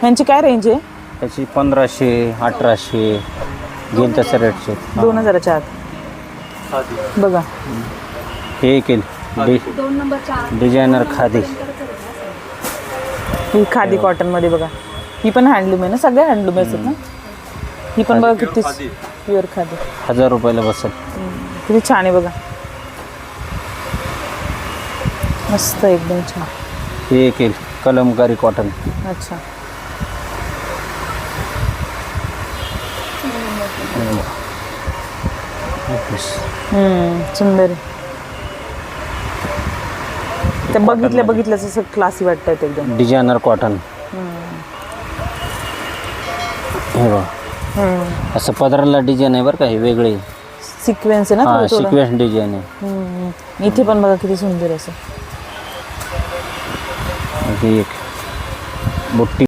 ह्यांची काय रेंज आहे? त्याची 1500 1800 घेईल तसं रेटचे. 2000च्या आत बघा. हे केल डिझायनर खादी. ही खादी कॉटन मध्ये बघा. ही पण हँडलूम आहे ना, सगळ्या हँडलूम असतात ना. ही पण बघा किती प्युअर खादी. 1000 रुपयाला बसेल. किती छान आहे बघा. मस्त एकदम छान. हे केल कलमकारी कॉटन. अच्छा. सुंदर आहे. ते बघितल्याच असं क्लासी वाटतं एकदम. Designer cotton. हे बघा असं पदराला डिझाईन आहे बरं का. हे वेगळे सिक्वेन्स आहे ना. हां सिक्वेन्स डिझाईन आहे. इथे पण बघा किती सुंदर असं. एक बुट्टी